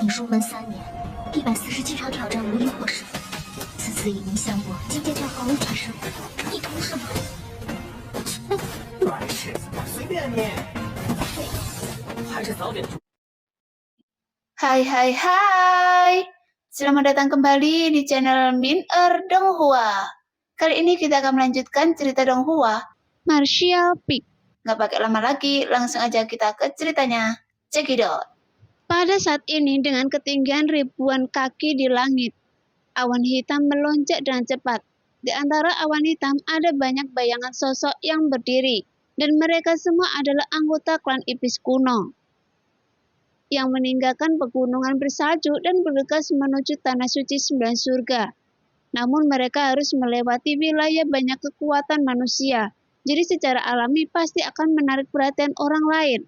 你入门3年，147场挑战无一获胜，此次以名相国，境界最毫无提升，你图什么？软柿子，随便你。还是早点。Hai, selamat datang kembali di channel Min-er Donghua. Kali ini kita akan melanjutkan cerita Donghua, Martial Peak. Nggak pakai lama lagi, langsung aja kita ke ceritanya. Check it out. Pada saat ini dengan ketinggian ribuan kaki di langit, awan hitam melonjak dengan cepat. Di antara awan hitam ada banyak bayangan sosok yang berdiri, dan mereka semua adalah anggota klan iblis kuno yang meninggalkan pegunungan bersalju dan bergegas menuju tanah suci 9 surga. Namun mereka harus melewati wilayah banyak kekuatan manusia, jadi secara alami pasti akan menarik perhatian orang lain.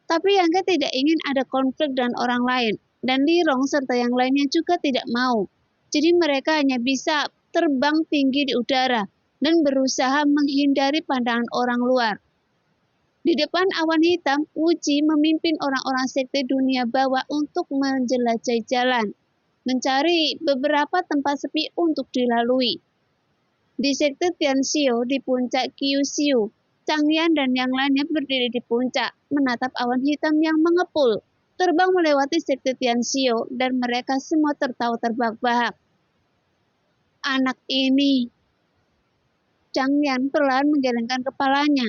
Tapi Yangke tidak ingin ada konflik dengan orang lain, dan Lirong serta yang lainnya juga tidak mau. Jadi mereka hanya bisa terbang tinggi di udara dan berusaha menghindari pandangan orang luar. Di depan awan hitam, Wuji memimpin orang-orang sekte dunia bawah untuk menjelajahi jalan, mencari beberapa tempat sepi untuk dilalui. Di sekte Tianxiu di puncak Kyushu, Changyan dan yang lainnya berdiri di puncak, menatap awan hitam yang mengepul, terbang melewati sekte Tianxiu, dan mereka semua tertawa terbahak-bahak. Anak ini, Changyan perlahan menggelengkan kepalanya.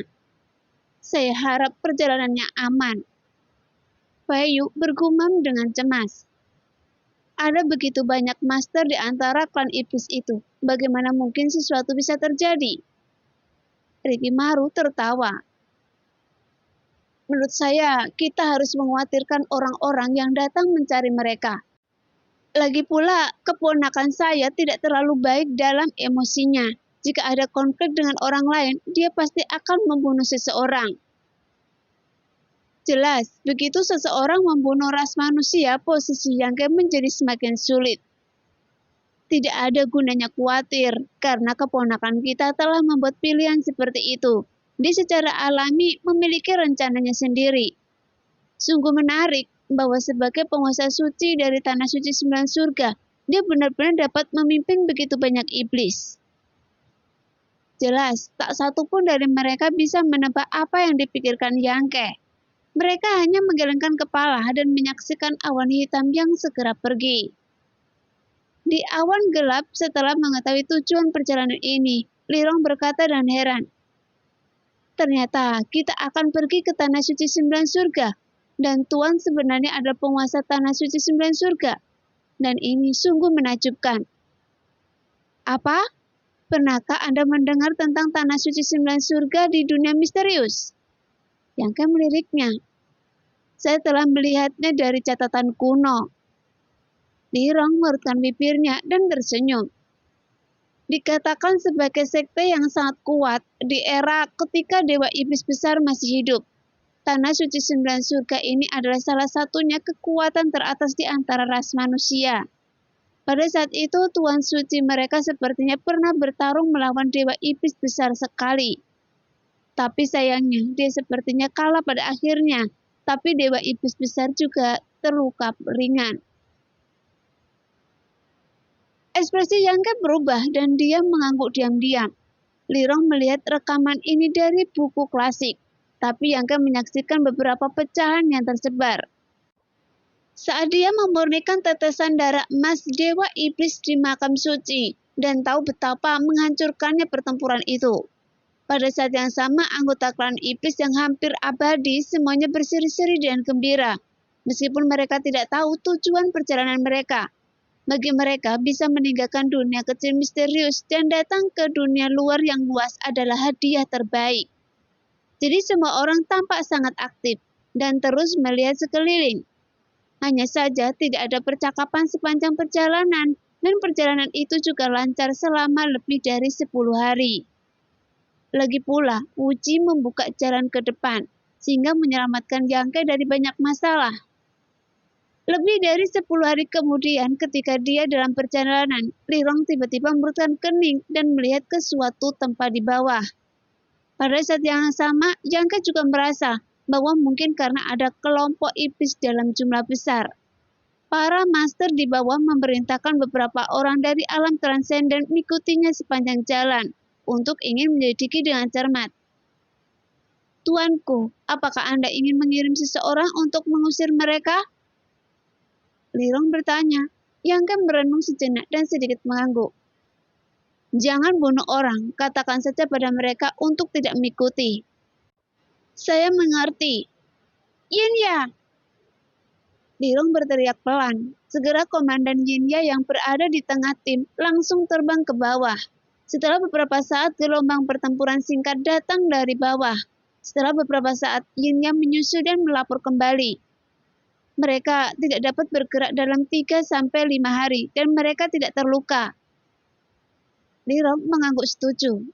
Saya harap perjalanannya aman. Bayu bergumam dengan cemas. Ada begitu banyak master di antara klan iblis itu. Bagaimana mungkin sesuatu bisa terjadi? Rikimaru tertawa. Menurut saya, kita harus mengkhawatirkan orang-orang yang datang mencari mereka. Lagi pula, keponakan saya tidak terlalu baik dalam emosinya. Jika ada konflik dengan orang lain, dia pasti akan membunuh seseorang. Jelas, begitu seseorang membunuh ras manusia, posisi Yangke menjadi semakin sulit. Tidak ada gunanya khawatir, karena keponakan kita telah membuat pilihan seperti itu. Dia secara alami memiliki rencananya sendiri. Sungguh menarik bahwa sebagai penguasa suci dari tanah suci 9 surga, dia benar-benar dapat memimpin begitu banyak iblis. Jelas, tak satu pun dari mereka bisa menebak apa yang dipikirkan Yangke. Mereka hanya menggelengkan kepala dan menyaksikan awan hitam yang segera pergi. Di awan gelap setelah mengetahui tujuan perjalanan ini, Lirong berkata dengan heran. Ternyata kita akan pergi ke tanah suci 9 surga, dan Tuan sebenarnya adalah penguasa tanah suci 9 surga. Dan ini sungguh menakjubkan. Apa? Pernahkah Anda mendengar tentang tanah suci 9 surga di dunia misterius? Yangke meliriknya. Saya telah melihatnya dari catatan kuno. Lirong mengerutkan bibirnya dan tersenyum. Dikatakan sebagai sekte yang sangat kuat di era ketika Dewa Iblis Besar masih hidup. Tanah suci 9 surga ini adalah salah satunya kekuatan teratas di antara ras manusia. Pada saat itu, Tuan Suci mereka sepertinya pernah bertarung melawan Dewa Iblis besar sekali. Tapi sayangnya, dia sepertinya kalah pada akhirnya. Tapi Dewa Iblis besar juga terluka ringan. Ekspresi Yangke berubah dan dia mengangguk diam-diam. Lirong melihat rekaman ini dari buku klasik. Tapi Yangke menyaksikan beberapa pecahan yang tersebar. Saat dia memurnikan tetesan darah emas Dewa Iblis di makam suci dan tahu betapa menghancurkannya pertempuran itu. Pada saat yang sama, anggota klan iblis yang hampir abadi semuanya berseri-seri dan gembira, meskipun mereka tidak tahu tujuan perjalanan mereka. Bagi mereka, bisa meninggalkan dunia kecil misterius dan datang ke dunia luar yang luas adalah hadiah terbaik. Jadi semua orang tampak sangat aktif dan terus melihat sekeliling. Hanya saja tidak ada percakapan sepanjang perjalanan, dan perjalanan itu juga lancar selama lebih dari 10 hari. Lagi pula, Wuji membuka jalan ke depan, sehingga menyelamatkan Yangke dari banyak masalah. Lebih dari 10 hari kemudian, ketika dia dalam perjalanan, Lirong tiba-tiba merutkan kening dan melihat ke suatu tempat di bawah. Pada saat yang sama, Yangke juga merasa bahwa mungkin karena ada kelompok iblis dalam jumlah besar. Para master di bawah memerintahkan beberapa orang dari alam transenden mengikutinya sepanjang jalan untuk ingin menyelidiki dengan cermat. Tuanku, apakah Anda ingin mengirim seseorang untuk mengusir mereka? Lirong bertanya. Yang Ken merenung sejenak dan sedikit mengangguk. Jangan bunuh orang, katakan saja pada mereka untuk tidak mengikuti. Saya mengerti. Yinya! Lirong berteriak pelan. Segera Komandan Yinya yang berada di tengah tim langsung terbang ke bawah. Setelah beberapa saat gelombang pertempuran singkat datang dari bawah. Setelah beberapa saat Yinya menyusul dan melapor kembali. Mereka tidak dapat bergerak dalam 3-5 hari dan mereka tidak terluka. Lirong mengangguk setuju.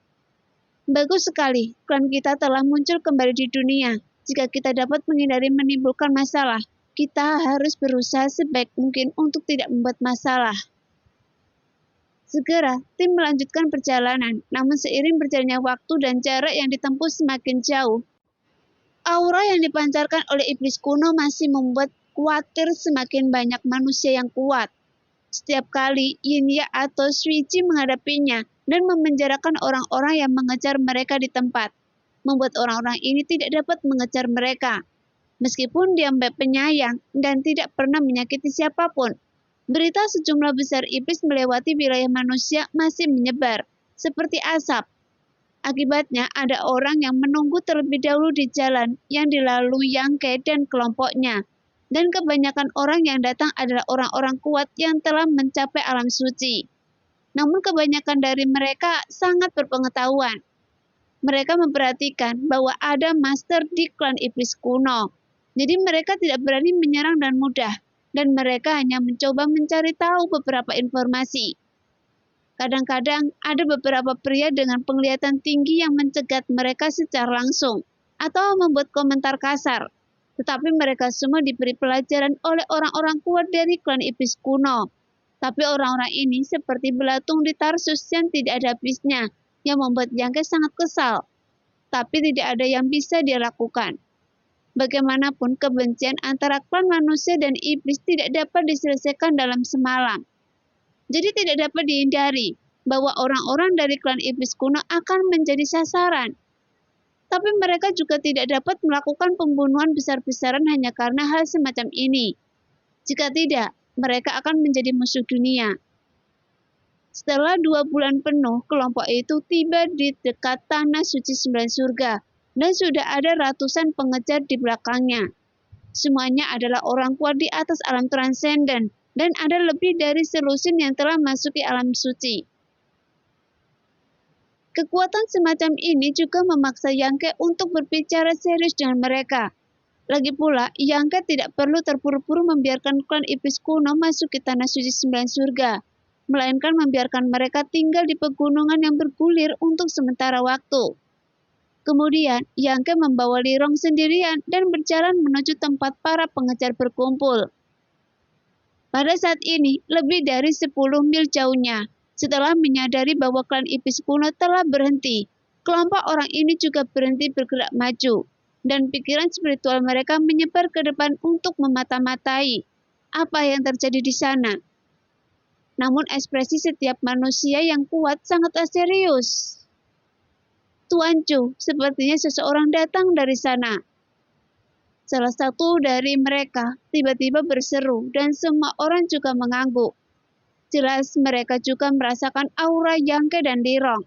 Bagus sekali, klan kita telah muncul kembali di dunia. Jika kita dapat menghindari menimbulkan masalah, kita harus berusaha sebaik mungkin untuk tidak membuat masalah. Segera, tim melanjutkan perjalanan, namun seiring berjalannya waktu dan jarak yang ditempuh semakin jauh, aura yang dipancarkan oleh iblis kuno masih membuat khawatir semakin banyak manusia yang kuat. Setiap kali Yinya atau Suichi menghadapinya dan memenjarakan orang-orang yang mengejar mereka di tempat, membuat orang-orang ini tidak dapat mengejar mereka. Meskipun dia penyayang dan tidak pernah menyakiti siapapun, berita sejumlah besar iblis melewati wilayah manusia masih menyebar, seperti asap. Akibatnya ada orang yang menunggu terlebih dahulu di jalan yang dilalui Yangke dan kelompoknya. Dan kebanyakan orang yang datang adalah orang-orang kuat yang telah mencapai alam suci. Namun kebanyakan dari mereka sangat berpengetahuan. Mereka memperhatikan bahwa ada master di klan iblis kuno. Jadi mereka tidak berani menyerang dan mudah. Dan mereka hanya mencoba mencari tahu beberapa informasi. Kadang-kadang ada beberapa pria dengan penglihatan tinggi yang mencegat mereka secara langsung. Atau membuat komentar kasar. Tetapi mereka semua diberi pelajaran oleh orang-orang kuat dari klan iblis kuno. Tapi orang-orang ini seperti belatung di Tarsus yang tidak ada habisnya, yang membuat Yangke sangat kesal. Tapi tidak ada yang bisa dia lakukan. Bagaimanapun kebencian antara klan manusia dan iblis tidak dapat diselesaikan dalam semalam. Jadi tidak dapat dihindari bahwa orang-orang dari klan iblis kuno akan menjadi sasaran. Tapi mereka juga tidak dapat melakukan pembunuhan besar-besaran hanya karena hal semacam ini. Jika tidak, mereka akan menjadi musuh dunia. Setelah 2 bulan penuh, kelompok itu tiba di dekat tanah suci 9 surga, dan sudah ada ratusan pengejar di belakangnya. Semuanya adalah orang kuat di atas alam transenden, dan ada lebih dari selusin yang telah masuki alam suci. Kekuatan semacam ini juga memaksa Yangke untuk berbicara serius dengan mereka. Lagi pula, Yangke tidak perlu terburu-buru membiarkan klan iblis kuno masuk ke tanah suci 9 surga, melainkan membiarkan mereka tinggal di pegunungan yang bergulir untuk sementara waktu. Kemudian, Yangke membawa Lirong sendirian dan berjalan menuju tempat para pengejar berkumpul. Pada saat ini, lebih dari 10 mil jauhnya. Setelah menyadari bahwa klan iblis kuno telah berhenti, kelompok orang ini juga berhenti bergerak maju, dan pikiran spiritual mereka menyebar ke depan untuk memata-matai apa yang terjadi di sana. Namun ekspresi setiap manusia yang kuat sangatlah serius. Tuan Chu, sepertinya seseorang datang dari sana. Salah satu dari mereka tiba-tiba berseru dan semua orang juga mengangguk. Jelas mereka juga merasakan aura Yangke dan Lirong.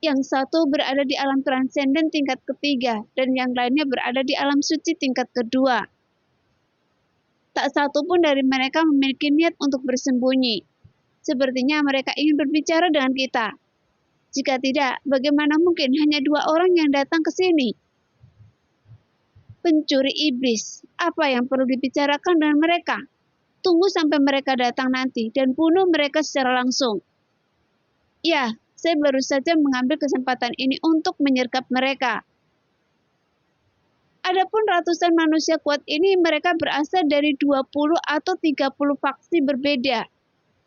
Yang satu berada di alam transenden tingkat ketiga dan yang lainnya berada di alam suci tingkat kedua. Tak satu pun dari mereka memiliki niat untuk bersembunyi. Sepertinya mereka ingin berbicara dengan kita. Jika tidak, bagaimana mungkin hanya 2 orang yang datang ke sini? Pencuri iblis, apa yang perlu dibicarakan dengan mereka? Tunggu sampai mereka datang nanti dan bunuh mereka secara langsung. Ya, saya baru saja mengambil kesempatan ini untuk menyergap mereka. Adapun ratusan manusia kuat ini mereka berasal dari 20 atau 30 faksi berbeda.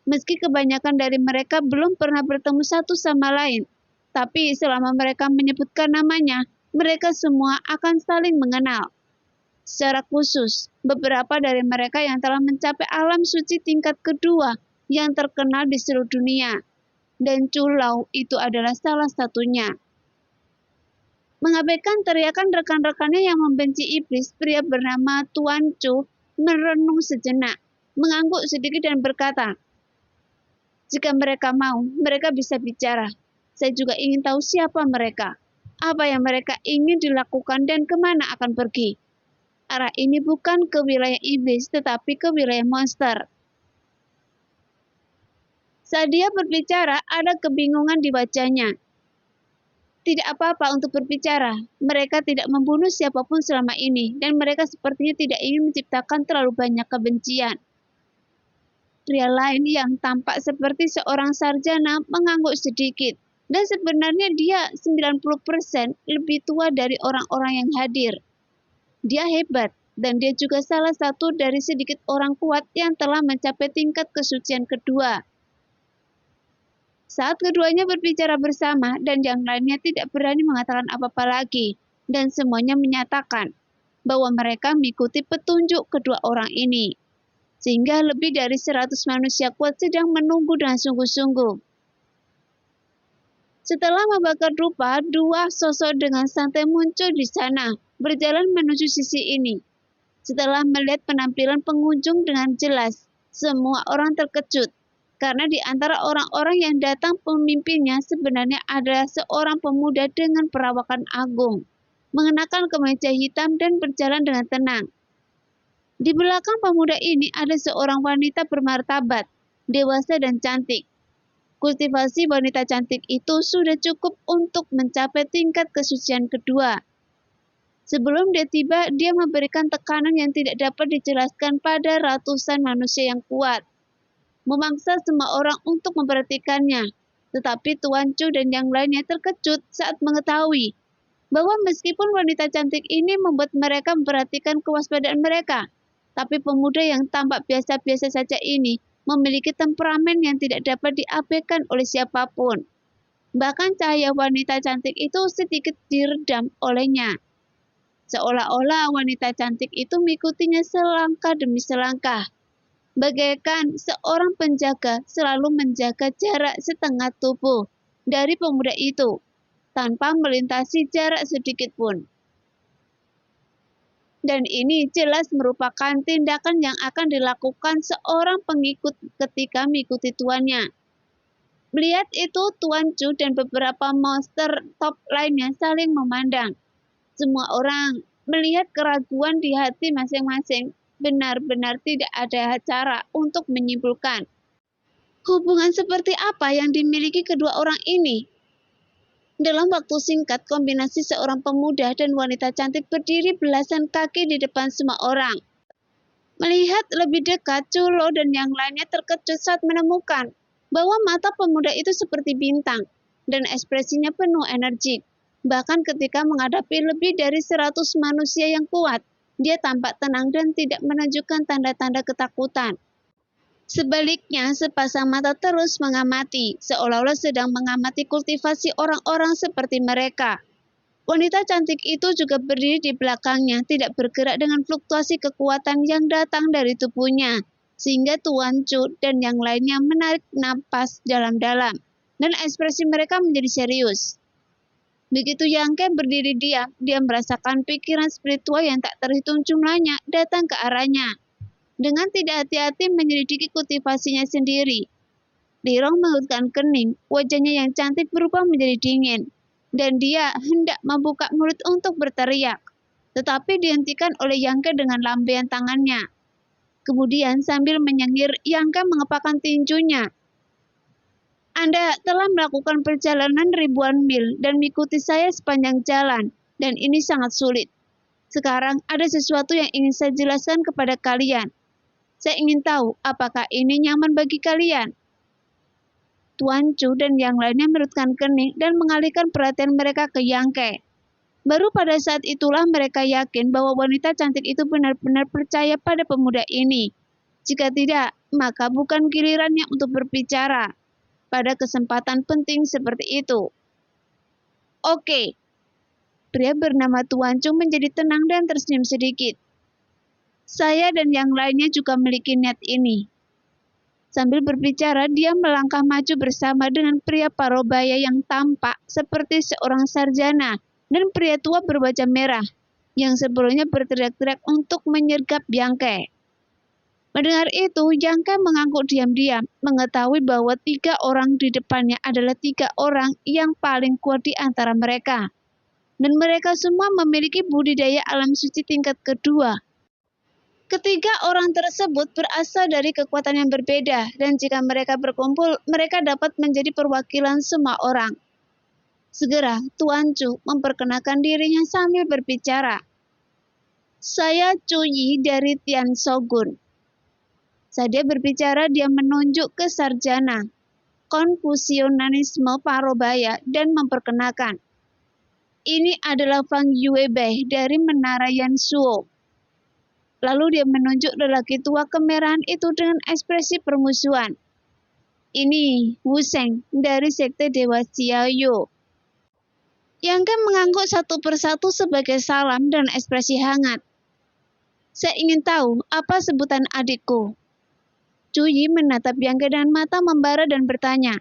Meski kebanyakan dari mereka belum pernah bertemu satu sama lain, tapi selama mereka menyebutkan namanya, mereka semua akan saling mengenal. Secara khusus, beberapa dari mereka yang telah mencapai alam suci tingkat kedua yang terkenal di seluruh dunia. Dan Chu Lao itu adalah salah satunya. Mengabaikan teriakan rekan-rekannya yang membenci iblis, pria bernama Tuan Chu merenung sejenak, mengangguk sedikit dan berkata, "Jika mereka mau, mereka bisa bicara. Saya juga ingin tahu siapa mereka, apa yang mereka ingin dilakukan dan kemana akan pergi. Arah ini bukan ke wilayah iblis, tetapi ke wilayah monster." Saat dia berbicara, ada kebingungan di wajahnya. Tidak apa-apa untuk berbicara. Mereka tidak membunuh siapapun selama ini, dan mereka sepertinya tidak ingin menciptakan terlalu banyak kebencian. Pria lain yang tampak seperti seorang sarjana mengangguk sedikit, dan sebenarnya dia 90% lebih tua dari orang-orang yang hadir. Dia hebat, dan dia juga salah satu dari sedikit orang kuat yang telah mencapai tingkat kesucian kedua. Saat keduanya berbicara bersama dan yang lainnya tidak berani mengatakan apa-apa lagi, dan semuanya menyatakan bahwa mereka mengikuti petunjuk kedua orang ini. Sehingga lebih dari 100 manusia kuat sedang menunggu dengan sungguh-sungguh. Setelah membakar rupa, dua sosok dengan santai muncul di sana, berjalan menuju sisi ini. Setelah melihat penampilan pengunjung dengan jelas, semua orang terkejut. Karena di antara orang-orang yang datang pemimpinnya sebenarnya adalah seorang pemuda dengan perawakan agung, mengenakan kemeja hitam dan berjalan dengan tenang. Di belakang pemuda ini ada seorang wanita bermartabat, dewasa dan cantik. Kultivasi wanita cantik itu sudah cukup untuk mencapai tingkat kesucian kedua. Sebelum dia tiba, dia memberikan tekanan yang tidak dapat dijelaskan pada ratusan manusia yang kuat, memaksa semua orang untuk memperhatikannya. Tetapi Tuan Chu dan yang lainnya terkejut saat mengetahui bahwa meskipun wanita cantik ini membuat mereka memperhatikan kewaspadaan mereka, tapi pemuda yang tampak biasa-biasa saja ini memiliki temperamen yang tidak dapat diabaikan oleh siapapun. Bahkan cahaya wanita cantik itu sedikit diredam olehnya. Seolah-olah wanita cantik itu mengikutinya selangkah demi selangkah. Bagaikan seorang penjaga selalu menjaga jarak setengah tubuh dari pemuda itu, tanpa melintasi jarak sedikit pun. Dan ini jelas merupakan tindakan yang akan dilakukan seorang pengikut ketika mengikuti tuannya. Melihat itu, Tuan Chu dan beberapa monster top lainnya saling memandang. Semua orang melihat keraguan di hati masing-masing. Benar-benar tidak ada cara untuk menyimpulkan hubungan seperti apa yang dimiliki kedua orang ini. Dalam waktu singkat, kombinasi seorang pemuda dan wanita cantik berdiri belasan kaki di depan semua orang. Melihat lebih dekat, Chu Lo dan yang lainnya terkejut saat menemukan bahwa mata pemuda itu seperti bintang dan ekspresinya penuh energi. Bahkan ketika menghadapi lebih dari 100 manusia yang kuat, dia tampak tenang dan tidak menunjukkan tanda-tanda ketakutan. Sebaliknya, sepasang mata terus mengamati, seolah-olah sedang mengamati kultivasi orang-orang seperti mereka. Wanita cantik itu juga berdiri di belakangnya, tidak bergerak dengan fluktuasi kekuatan yang datang dari tubuhnya, sehingga Tuan Chu dan yang lainnya menarik napas dalam-dalam, dan ekspresi mereka menjadi serius. Begitu Yang Ke berdiri diam, dia merasakan pikiran spiritual yang tak terhitung jumlahnya datang ke arahnya. Dengan tidak hati-hati menyelidiki kultivasinya sendiri. Li Rong mengerutkan kening, wajahnya yang cantik berubah menjadi dingin, dan dia hendak membuka mulut untuk berteriak, tetapi dihentikan oleh Yang Ke dengan lambaian tangannya. Kemudian sambil menyengir, Yang Ke mengepakkan tinjunya. Anda telah melakukan perjalanan ribuan mil dan mengikuti saya sepanjang jalan, dan ini sangat sulit. Sekarang ada sesuatu yang ingin saya jelaskan kepada kalian. Saya ingin tahu apakah ini nyaman bagi kalian. Tuan Chu dan yang lainnya merutkan kening dan mengalihkan perhatian mereka ke Yang Ke. Baru pada saat itulah mereka yakin bahwa wanita cantik itu benar-benar percaya pada pemuda ini. Jika tidak, maka bukan gilirannya untuk berbicara pada kesempatan penting seperti itu. Oke. Pria bernama Tuan Chu menjadi tenang dan tersenyum sedikit. Saya dan yang lainnya juga memiliki niat ini. Sambil berbicara, dia melangkah maju bersama dengan pria parobaya yang tampak seperti seorang sarjana dan pria tua berbaju merah yang sebelumnya berteriak-teriak untuk menyergap Yangke. Mendengar itu, Yangke mengangguk diam-diam, mengetahui bahwa 3 orang di depannya adalah 3 orang yang paling kuat di antara mereka. Dan mereka semua memiliki budidaya alam suci tingkat kedua. Ketiga orang tersebut berasal dari kekuatan yang berbeda, dan jika mereka berkumpul, mereka dapat menjadi perwakilan semua orang. Segera, Tuan Chu memperkenalkan dirinya sambil berbicara. Saya Chu Yi dari Tian Shogun. Saat dia berbicara, dia menunjuk ke sarjana Konfusianisme Parobaya dan memperkenalkan. Ini adalah Fang Yuebei dari Menara Yansuo. Lalu dia menunjuk lelaki tua kemerahan itu dengan ekspresi permusuhan. Ini Wu Sheng dari Sekte Dewa Xiaoyu. Yangke mengangguk satu persatu sebagai salam dan ekspresi hangat. Saya ingin tahu apa sebutan adikku. Chu Yi menatap Yangke dengan mata membara dan bertanya.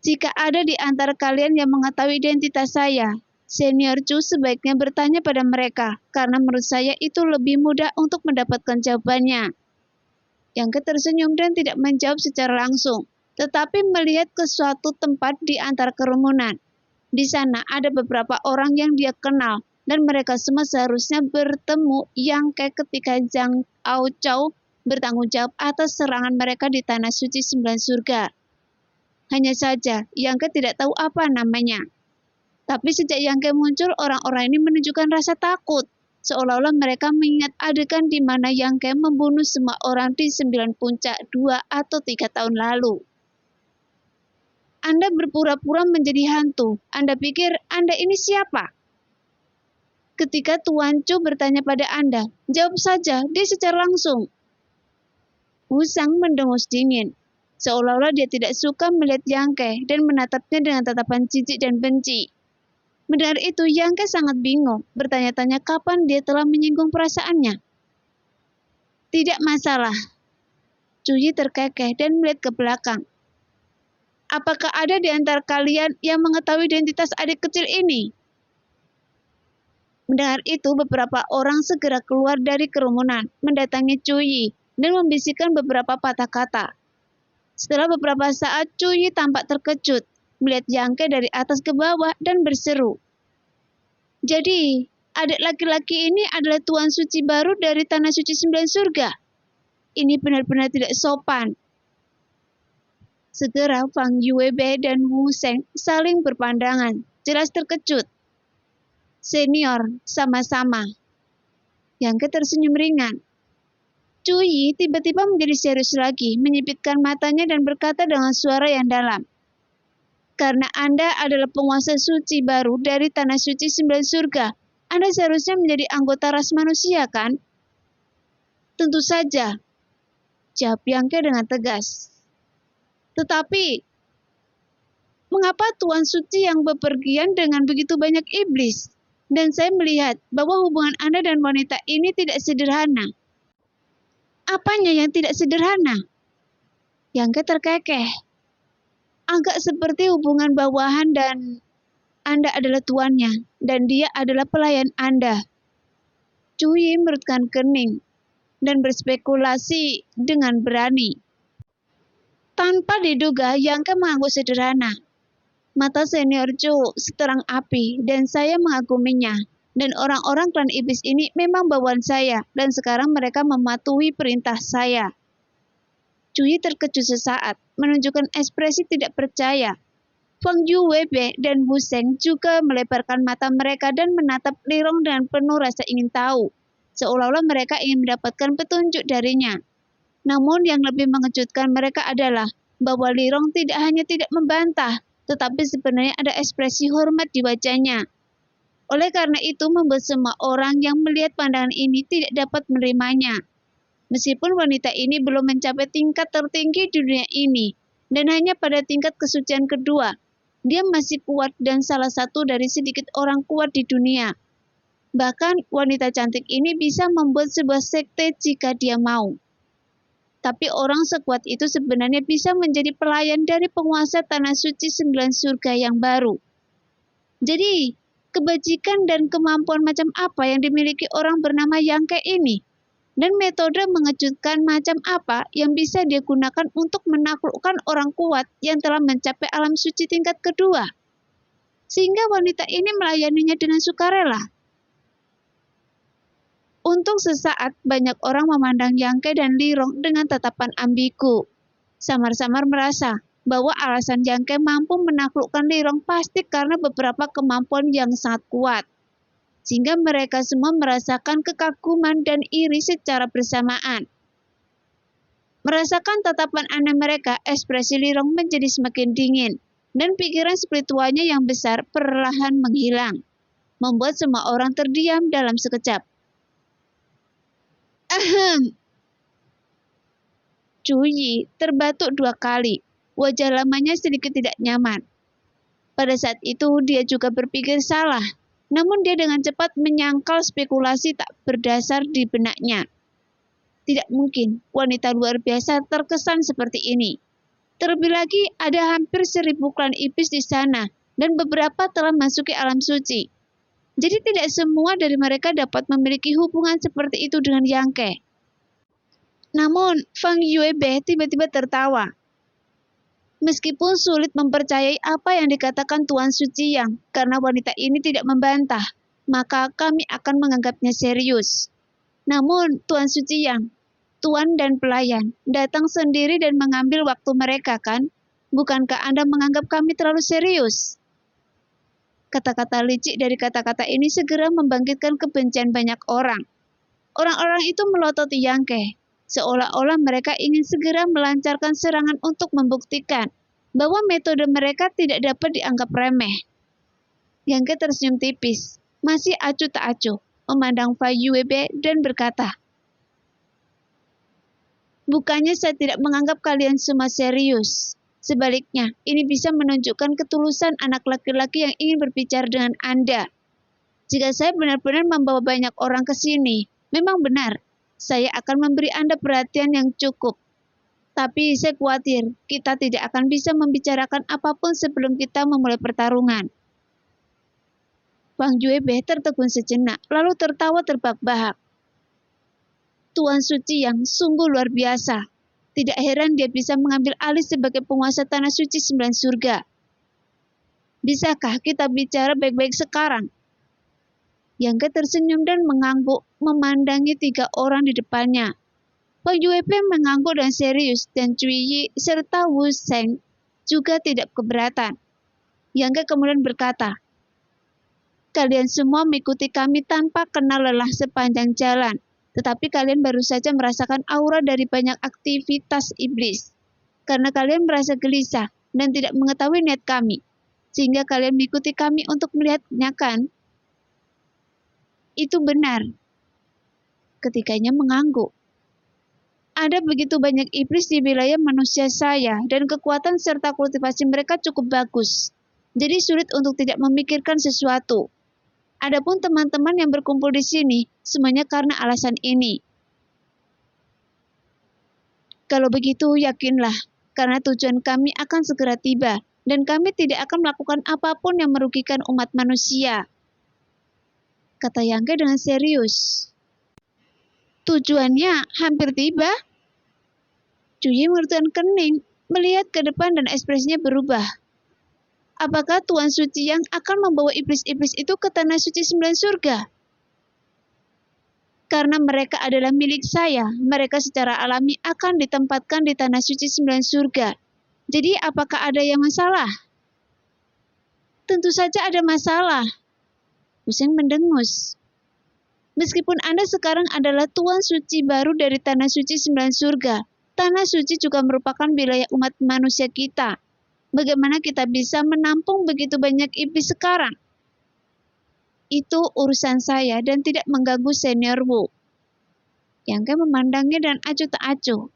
Jika ada di antara kalian yang mengetahui identitas saya, Senior Chu sebaiknya bertanya pada mereka, karena menurut saya itu lebih mudah untuk mendapatkan jawabannya. Yangke tersenyum dan tidak menjawab secara langsung, tetapi melihat ke suatu tempat di antara kerumunan. Di sana ada beberapa orang yang dia kenal, dan mereka semua seharusnya bertemu Yangke ketika Zhang Aochou bertanggung jawab atas serangan mereka di Tanah Suci 9 Surga. Hanya saja, Yangke tidak tahu apa namanya. Tapi sejak Yangke muncul, orang-orang ini menunjukkan rasa takut, seolah-olah mereka mengingat adegan di mana Yangke membunuh semua orang di 9 Puncak 2 atau 3 tahun lalu. Anda berpura-pura menjadi hantu. Anda pikir Anda ini siapa? Ketika Tuan Chu bertanya pada Anda, jawab saja dia secara langsung. Wu Sheng mendengus dingin, seolah-olah dia tidak suka melihat Yangke dan menatapnya dengan tatapan jijik dan benci. Mendengar itu, Yangke sangat bingung, bertanya-tanya kapan dia telah menyinggung perasaannya. Tidak masalah. Chu Yi terkekeh dan melihat ke belakang. Apakah ada di antara kalian yang mengetahui identitas adik kecil ini? Mendengar itu, beberapa orang segera keluar dari kerumunan, mendatangi Chu Yi, dan membisikkan beberapa patah kata. Setelah beberapa saat, Chu Yi tampak terkejut, melihat Yangke dari atas ke bawah dan berseru. Jadi, adik laki-laki ini adalah Tuan Suci baru dari Tanah Suci 9 Surga. Ini benar-benar tidak sopan. Segera Fang Yuebei dan Wu Sheng saling berpandangan, jelas terkejut. Senior, sama-sama. Yangke tersenyum ringan. Chu Yi tiba-tiba menjadi serius lagi, menyipitkan matanya dan berkata dengan suara yang dalam. Karena Anda adalah penguasa suci baru dari Tanah Suci 9 Surga, Anda seharusnya menjadi anggota ras manusia, kan? Tentu saja, jawab Yangke dengan tegas. Tetapi, mengapa Tuan Suci yang bepergian dengan begitu banyak iblis? Dan saya melihat bahwa hubungan Anda dan wanita ini tidak sederhana. Apanya yang tidak sederhana? Yangke terkekeh. Agak seperti hubungan bawahan dan Anda adalah tuannya, dan dia adalah pelayan Anda. Chu Yi merutkan kening dan berspekulasi dengan berani. Tanpa diduga, Yangke mengangguk sederhana. Mata Senior Chu seterang api, dan saya mengaguminya. Dan orang-orang klan iblis ini memang bawaan saya, dan sekarang mereka mematuhi perintah saya. Chu Yi terkejut sesaat, menunjukkan ekspresi tidak percaya. Fang Yuebei dan Wu Sheng juga melebarkan mata mereka dan menatap Lirong dengan penuh rasa ingin tahu, seolah-olah mereka ingin mendapatkan petunjuk darinya. Namun yang lebih mengejutkan mereka adalah bahwa Lirong tidak hanya tidak membantah, tetapi sebenarnya ada ekspresi hormat di wajahnya. Oleh karena itu membuat semua orang yang melihat pandangan ini tidak dapat menerimanya. Meskipun wanita ini belum mencapai tingkat tertinggi di dunia ini, dan hanya pada tingkat kesucian kedua, dia masih kuat dan salah satu dari sedikit orang kuat di dunia. Bahkan wanita cantik ini bisa membuat sebuah sekte jika dia mau. Tapi orang sekuat itu sebenarnya bisa menjadi pelayan dari penguasa tanah suci 9 surga yang baru. Jadi, kebajikan dan kemampuan macam apa yang dimiliki orang bernama Yangke ini? Dan metode mengejutkan macam apa yang bisa dia gunakan untuk menaklukkan orang kuat yang telah mencapai alam suci tingkat kedua? Sehingga wanita ini melayaninya dengan sukarela. Untuk sesaat, banyak orang memandang Yangke dan Lirong dengan tatapan ambigu. Samar-samar merasa bahwa alasan Yangke mampu menaklukkan Lirong pasti karena beberapa kemampuan yang sangat kuat. Sehingga mereka semua merasakan kekaguman dan iri secara bersamaan. Merasakan tatapan aneh mereka, ekspresi Lirong menjadi semakin dingin, dan pikiran spiritualnya yang besar perlahan menghilang, membuat semua orang terdiam dalam sekejap. Ahem. Cuyi terbatuk 2 kali, wajah lamanya sedikit tidak nyaman. Pada saat itu dia juga berpikir salah. Namun dia dengan cepat menyangkal spekulasi tak berdasar di benaknya. Tidak mungkin wanita luar biasa terkesan seperti ini. Terlebih lagi ada hampir 1000 klan iblis di sana dan beberapa telah masuki alam suci. Jadi tidak semua dari mereka dapat memiliki hubungan seperti itu dengan Yangke. Namun Fang Yuebe tiba-tiba tertawa. Meskipun sulit mempercayai apa yang dikatakan Tuan Suci Yang, karena wanita ini tidak membantah, maka kami akan menganggapnya serius. Namun, Tuan Suci Yang, Tuan dan pelayan, datang sendiri dan mengambil waktu mereka, kan? Bukankah Anda menganggap kami terlalu serius? Kata-kata licik dari kata-kata ini segera membangkitkan kebencian banyak orang. Orang-orang itu melototi Yangke, seolah-olah mereka ingin segera melancarkan serangan untuk membuktikan bahwa metode mereka tidak dapat dianggap remeh. Yangke tersenyum tipis, masih acuh tak acuh, memandang Fai Yuebe dan berkata, "Bukannya saya tidak menganggap kalian semua serius. Sebaliknya, ini bisa menunjukkan ketulusan anak laki-laki yang ingin berbicara dengan Anda. Jika saya benar-benar membawa banyak orang ke sini, memang benar, saya akan memberi Anda perhatian yang cukup. Tapi saya khawatir kita tidak akan bisa membicarakan apapun sebelum kita memulai pertarungan." Wang Yuebe tertegun sejenak, lalu tertawa terbahak-bahak. Tuan Suci yang sungguh luar biasa. Tidak heran dia bisa mengambil alih sebagai penguasa tanah suci 9 surga. Bisakah kita bicara baik-baik sekarang? Yangke tersenyum dan mengangguk memandangi 3 orang di depannya. Wang Yuebe mengangguk dan serius, dan Cui Yi serta Wu Sheng juga tidak keberatan. Yangke kemudian berkata, "Kalian semua mengikuti kami tanpa kenal lelah sepanjang jalan, tetapi kalian baru saja merasakan aura dari banyak aktivitas iblis. Karena kalian merasa gelisah dan tidak mengetahui niat kami, sehingga kalian mengikuti kami untuk melihatnya, kan?" Itu benar. Ketiganya mengangguk. Ada begitu banyak iblis di wilayah manusia saya, dan kekuatan serta kultivasi mereka cukup bagus. Jadi sulit untuk tidak memikirkan sesuatu. Adapun teman-teman yang berkumpul di sini, semuanya karena alasan ini. Kalau begitu, yakinlah, karena tujuan kami akan segera tiba, dan kami tidak akan melakukan apapun yang merugikan umat manusia. Kata Yangke dengan serius. Tujuannya hampir tiba. Cuyi mengerutkan kening, melihat ke depan dan ekspresinya berubah. Apakah Tuan Suci yang akan membawa iblis-iblis itu ke tanah suci 9 surga? Karena mereka adalah milik saya, mereka secara alami akan ditempatkan di tanah suci 9 surga. Jadi apakah ada yang masalah? Tentu saja ada masalah. Pusing mendengus. Meskipun Anda sekarang adalah Tuan Suci baru dari Tanah Suci 9 Surga, Tanah Suci juga merupakan wilayah umat manusia kita. Bagaimana kita bisa menampung begitu banyak iblis sekarang? Itu urusan saya dan tidak mengganggu Senior Wu. Yangke memandangnya dan acuh tak acuh.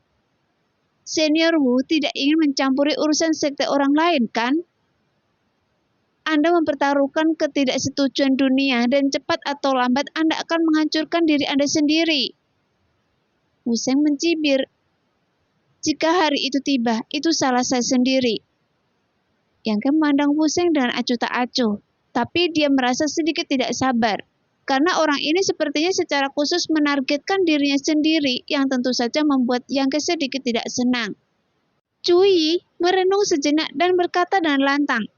Senior Wu tidak ingin mencampuri urusan sekte orang lain, kan? Anda mempertaruhkan ketidaksetujuan dunia dan cepat atau lambat Anda akan menghancurkan diri Anda sendiri. Wu Sheng mencibir. Jika hari itu tiba, itu salah saya sendiri. Yang Ke memandang Wu Sheng dengan acuh tak acuh, tapi dia merasa sedikit tidak sabar. Karena orang ini sepertinya secara khusus menargetkan dirinya sendiri yang tentu saja membuat Yang Ke sedikit tidak senang. Cui merenung sejenak dan berkata dengan lantang,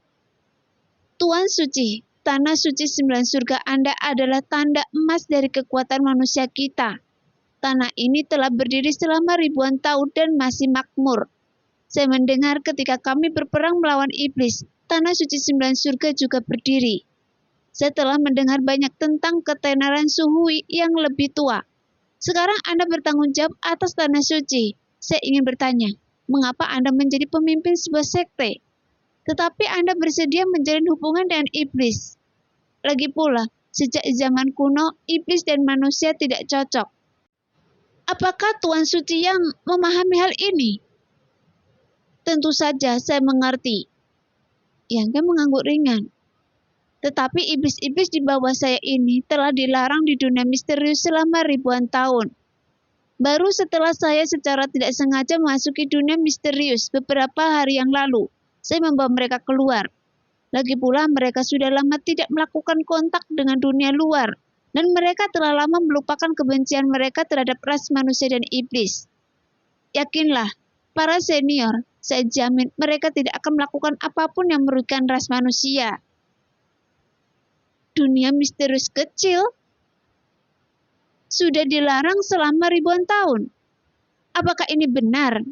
Tuan Suci, tanah suci 9 surga Anda adalah tanda emas dari kekuatan manusia kita. Tanah ini telah berdiri selama ribuan tahun dan masih makmur. Saya mendengar ketika kami berperang melawan iblis, tanah suci 9 surga juga berdiri. Saya telah mendengar banyak tentang ketenaran Suhui yang lebih tua. Sekarang Anda bertanggung jawab atas tanah suci. Saya ingin bertanya, mengapa Anda menjadi pemimpin sebuah sekte? Tetapi Anda bersedia menjalin hubungan dengan iblis. Lagi pula, sejak zaman kuno, iblis dan manusia tidak cocok. Apakah Tuan Suci yang memahami hal ini? Tentu saja saya mengerti. Yang Ke mengangguk ringan. Tetapi iblis-iblis di bawah saya ini telah dilarang di dunia misterius selama ribuan tahun. Baru setelah saya secara tidak sengaja memasuki dunia misterius beberapa hari yang lalu, saya membawa mereka keluar. Lagi pula mereka sudah lama tidak melakukan kontak dengan dunia luar, dan mereka telah lama melupakan kebencian mereka terhadap ras manusia dan iblis. Yakinlah, para senior, saya jamin mereka tidak akan melakukan apapun yang merugikan ras manusia. Dunia misterius kecil sudah dilarang selama ribuan tahun. Apakah ini benar?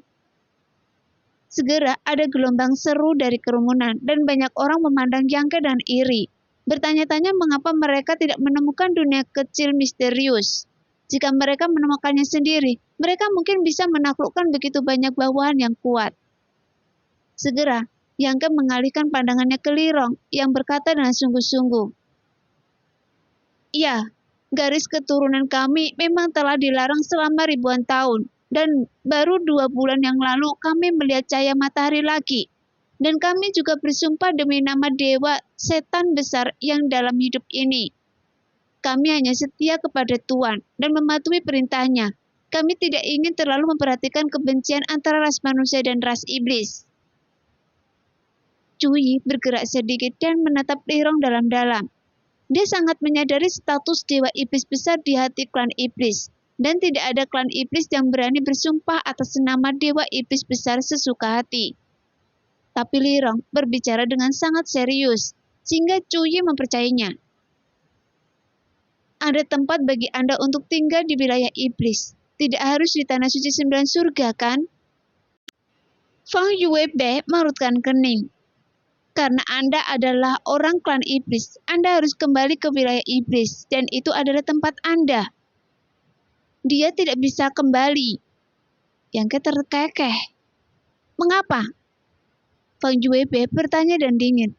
Segera ada gelombang seru dari kerumunan dan banyak orang memandang Yang Ke dan iri. Bertanya-tanya mengapa mereka tidak menemukan dunia kecil misterius. Jika mereka menemukannya sendiri, mereka mungkin bisa menaklukkan begitu banyak bawahan yang kuat. Segera, Yang Ke mengalihkan pandangannya ke Li Rong yang berkata dengan sungguh-sungguh, Ya, garis keturunan kami memang telah dilarang selama ribuan tahun, dan baru 2 bulan yang lalu kami melihat cahaya matahari lagi. Dan kami juga bersumpah demi nama dewa setan besar yang dalam hidup ini. Kami hanya setia kepada Tuan dan mematuhi perintahnya. Kami tidak ingin terlalu memperhatikan kebencian antara ras manusia dan ras iblis. Cui bergerak sedikit dan menatap Li Rong dalam-dalam. Dia sangat menyadari status dewa iblis besar di hati klan iblis, dan tidak ada klan iblis yang berani bersumpah atas nama dewa iblis besar sesuka hati. Tapi Li Rong berbicara dengan sangat serius, sehingga Cui mempercayainya. Ada tempat bagi Anda untuk tinggal di wilayah iblis, tidak harus di tanah suci 9 surga, kan? Fang Yuebe mengerutkan kening. Karena Anda adalah orang klan iblis, Anda harus kembali ke wilayah iblis, dan itu adalah tempat Anda. Dia tidak bisa kembali. Yang Ke terkekeh. Mengapa? Fang Yuebe bertanya dan dingin.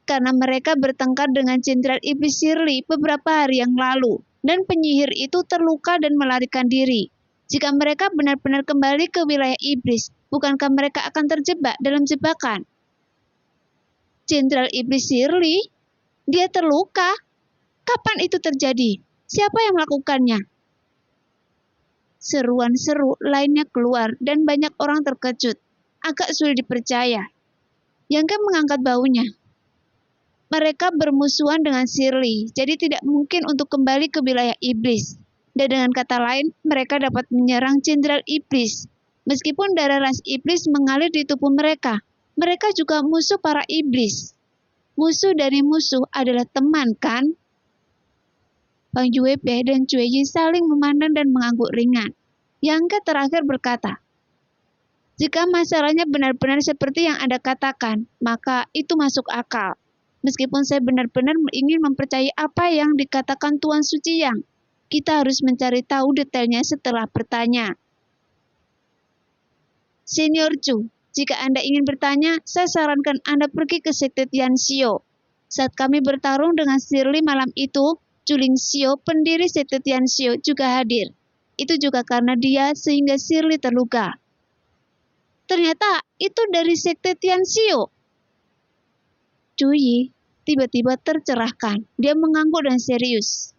Karena mereka bertengkar dengan jenderal iblis Shirley beberapa hari yang lalu, dan penyihir itu terluka dan melarikan diri. Jika mereka benar-benar kembali ke wilayah iblis, bukankah mereka akan terjebak dalam jebakan? Jenderal iblis Shirley? Dia terluka? Kapan itu terjadi? Siapa yang melakukannya? Seruan seru lainnya keluar dan banyak orang terkejut. Agak sulit dipercaya. Yang Ke mengangkat baunya. Mereka bermusuhan dengan Shirley, jadi tidak mungkin untuk kembali ke wilayah iblis. Dan dengan kata lain, mereka dapat menyerang jenderal iblis. Meskipun darah ras iblis mengalir di tubuh mereka, mereka juga musuh para iblis. Musuh dari musuh adalah teman, kan? Fang Yuebe dan Cui Yi saling memandang dan mengangguk ringan. Yang Ke terakhir berkata, jika masalahnya benar-benar seperti yang Anda katakan, maka itu masuk akal. Meskipun saya benar-benar ingin mempercayai apa yang dikatakan Tuan Suci Yang, kita harus mencari tahu detailnya setelah bertanya. Senior Chu, jika Anda ingin bertanya, saya sarankan Anda pergi ke Sekte Tianxiu. Saat kami bertarung dengan Shirley malam itu, Juling Xiu, pendiri Sekte Tianxiu, juga hadir. Itu juga karena dia sehingga Shirley terluka. Ternyata itu dari Sekte Tianxiu. Cui, tiba-tiba tercerahkan. Dia mengangguk dan serius.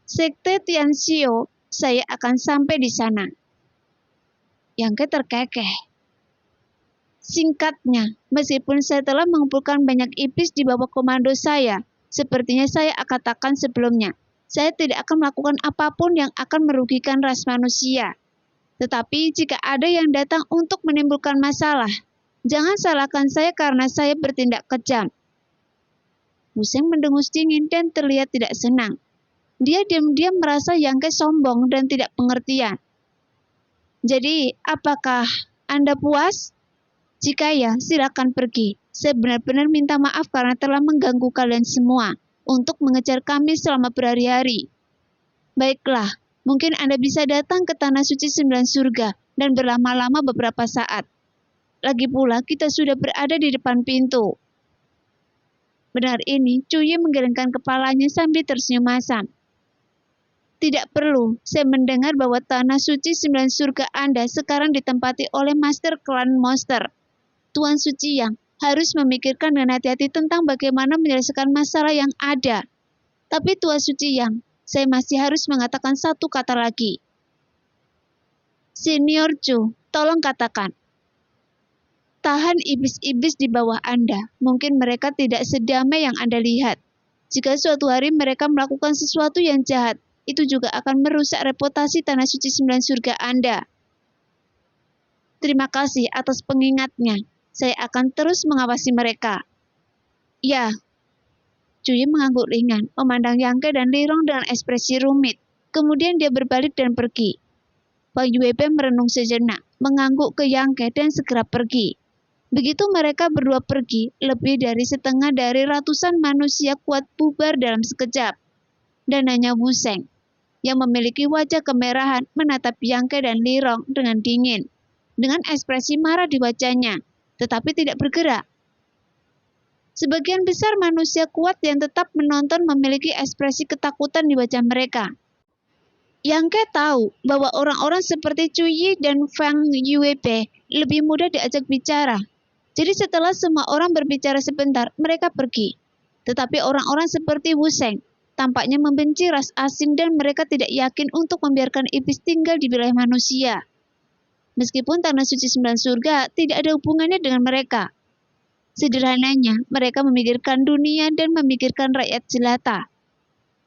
Sekte Tianxiu, saya akan sampai di sana. Yang terkekeh. Singkatnya, meskipun saya telah mengumpulkan banyak iblis di bawah komando saya, sepertinya saya katakan sebelumnya, saya tidak akan melakukan apapun yang akan merugikan ras manusia. Tetapi jika ada yang datang untuk menimbulkan masalah, jangan salahkan saya karena saya bertindak kejam. Wu Sheng mendengus dingin dan terlihat tidak senang. Dia diam-diam merasa Yang Ke sombong dan tidak pengertian. Jadi, apakah Anda puas? Jika ya, silakan pergi. Saya benar-benar minta maaf karena telah mengganggu kalian semua untuk mengejar kami selama berhari-hari. Baiklah, mungkin Anda bisa datang ke Tanah Suci 9 Surga dan berlama-lama beberapa saat. Lagi pula, kita sudah berada di depan pintu. Benar ini, Cuyi menggelengkan kepalanya sambil tersenyum masam. Tidak perlu, saya mendengar bahwa Tanah Suci 9 Surga Anda sekarang ditempati oleh Master Klan Monster. Tuan Suci Yang harus memikirkan dengan hati-hati tentang bagaimana menyelesaikan masalah yang ada. Tapi Tuan Suci Yang, saya masih harus mengatakan satu kata lagi. Senior Chu, tolong katakan. Tahan iblis-iblis di bawah Anda. Mungkin mereka tidak sedamai yang Anda lihat. Jika suatu hari mereka melakukan sesuatu yang jahat, itu juga akan merusak reputasi Tanah Suci 9 Surga Anda. Terima kasih atas pengingatnya. Saya akan terus mengawasi mereka. Ya. Cuyi mengangguk ringan, memandang Yang Ke dan Lirong dengan ekspresi rumit. Kemudian dia berbalik dan pergi. Wang Yuebe merenung sejenak, mengangguk ke Yang Ke dan segera pergi. Begitu mereka berdua pergi, lebih dari setengah dari ratusan manusia kuat bubar dalam sekejap. Dan hanya Wu Sheng yang memiliki wajah kemerahan menatap Yang Ke dan Lirong dengan dingin, dengan ekspresi marah di wajahnya, tetapi tidak bergerak. Sebagian besar manusia kuat yang tetap menonton memiliki ekspresi ketakutan di wajah mereka. Yang Ke tahu bahwa orang-orang seperti Cuyi dan Fang Yuebe lebih mudah diajak bicara. Jadi setelah semua orang berbicara sebentar, mereka pergi. Tetapi orang-orang seperti Wu Sheng tampaknya membenci ras asing dan mereka tidak yakin untuk membiarkan iblis tinggal di wilayah manusia. Meskipun Tanah Suci 9 Surga tidak ada hubungannya dengan mereka. Sederhananya, mereka memikirkan dunia dan memikirkan rakyat jelata.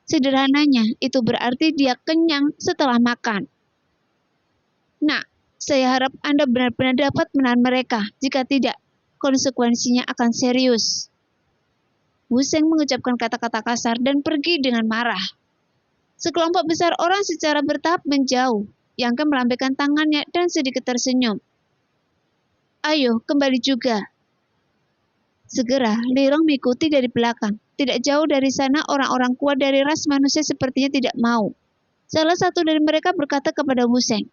Sederhananya, itu berarti dia kenyang setelah makan. Nah, saya harap Anda benar-benar dapat menahan mereka. Jika tidak, konsekuensinya akan serius. Wu Sheng mengucapkan kata-kata kasar dan pergi dengan marah. Sekelompok besar orang secara bertahap menjauh. Yang Ke melambaikan tangannya dan sedikit tersenyum. Ayo, kembali juga. Segera, Lirong mengikuti dari belakang. Tidak jauh dari sana, orang-orang kuat dari ras manusia sepertinya tidak mau. Salah satu dari mereka berkata kepada Wu Sheng,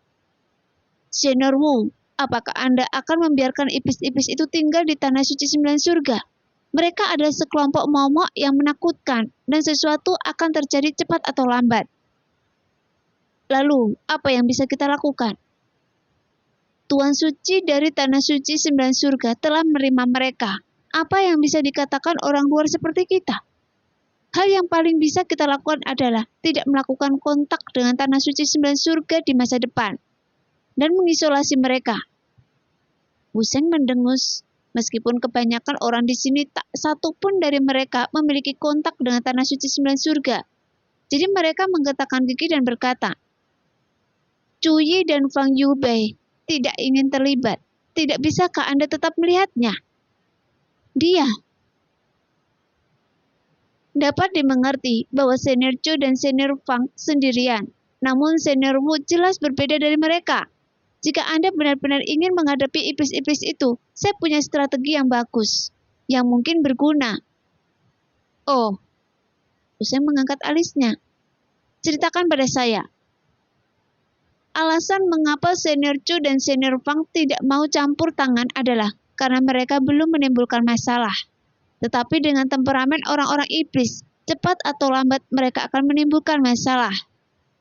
Senior Wu, apakah Anda akan membiarkan iblis-iblis itu tinggal di Tanah Suci 9 Surga? Mereka adalah sekelompok momok yang menakutkan dan sesuatu akan terjadi cepat atau lambat. Lalu, apa yang bisa kita lakukan? Tuan Suci dari Tanah Suci 9 Surga telah menerima mereka. Apa yang bisa dikatakan orang luar seperti kita? Hal yang paling bisa kita lakukan adalah tidak melakukan kontak dengan Tanah Suci 9 Surga di masa depan dan mengisolasi mereka. Wu Sheng mendengus. Meskipun kebanyakan orang di sini tak satu pun dari mereka memiliki kontak dengan Tanah Suci 9 Surga. Jadi mereka menggetakkan gigi dan berkata, Cuyi dan Fang Yubei tidak ingin terlibat. Tidak bisakah Anda tetap melihatnya? Dia dapat dimengerti bahwa Senior Chu dan Senior Fang sendirian. Namun Senior Wu jelas berbeda dari mereka. Jika Anda benar-benar ingin menghadapi iblis-iblis itu, saya punya strategi yang bagus, yang mungkin berguna. Oh, Usai mengangkat alisnya. Ceritakan pada saya. Alasan mengapa Senior Chu dan Senior Fang tidak mau campur tangan adalah karena mereka belum menimbulkan masalah. Tetapi dengan temperamen orang-orang iblis, cepat atau lambat mereka akan menimbulkan masalah.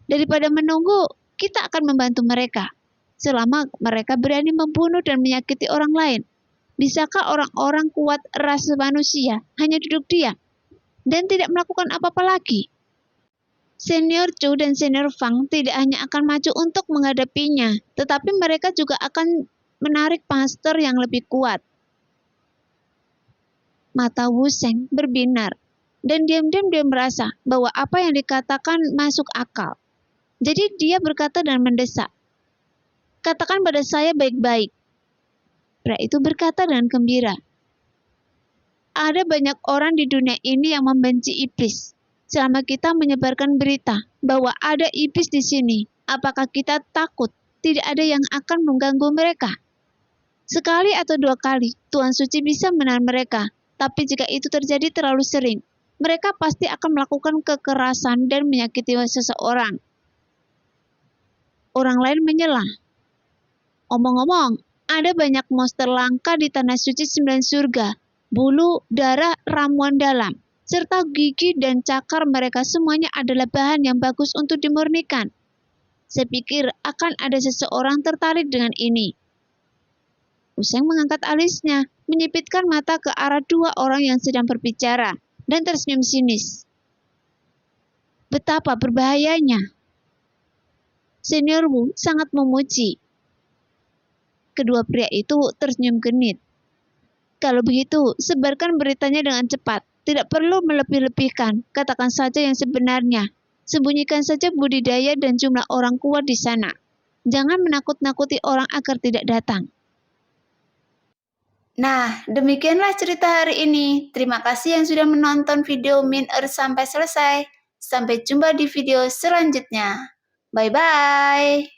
Daripada menunggu, kita akan membantu mereka. Selama mereka berani membunuh dan menyakiti orang lain. Bisakah orang-orang kuat ras manusia hanya duduk diam dan tidak melakukan apa-apa lagi? Senior Chu dan Senior Fang tidak hanya akan maju untuk menghadapinya, tetapi mereka juga akan menarik master yang lebih kuat. Mata Wu Sheng berbinar, dan diam-diam dia merasa bahwa apa yang dikatakan masuk akal. Jadi dia berkata dan mendesak, "Katakan pada saya baik-baik." Pria itu berkata dengan gembira, "Ada banyak orang di dunia ini yang membenci iblis. Selama kita menyebarkan berita bahwa ada iblis di sini, apakah kita takut tidak ada yang akan mengganggu mereka? Sekali atau dua kali, Tuan Suci bisa menahan mereka, tapi jika itu terjadi terlalu sering, mereka pasti akan melakukan kekerasan dan menyakiti seseorang." Orang lain menyela, "Omong-omong, ada banyak monster langka di Tanah Suci 9 Surga, bulu, darah, ramuan dalam, serta gigi dan cakar mereka semuanya adalah bahan yang bagus untuk dimurnikan. Saya pikir akan ada seseorang tertarik dengan ini." Wu Sheng mengangkat alisnya, menyipitkan mata ke arah dua orang yang sedang berbicara, dan tersenyum sinis. Betapa berbahayanya. Senior Wu sangat memuji. Kedua pria itu tersenyum genit. "Kalau begitu, sebarkan beritanya dengan cepat. Tidak perlu melebih-lebihkan, katakan saja yang sebenarnya. Sembunyikan saja budidaya dan jumlah orang kuat di sana. Jangan menakut-nakuti orang agar tidak datang." Nah, demikianlah cerita hari ini. Terima kasih yang sudah menonton video Min sampai selesai. Sampai jumpa di video selanjutnya. Bye-bye.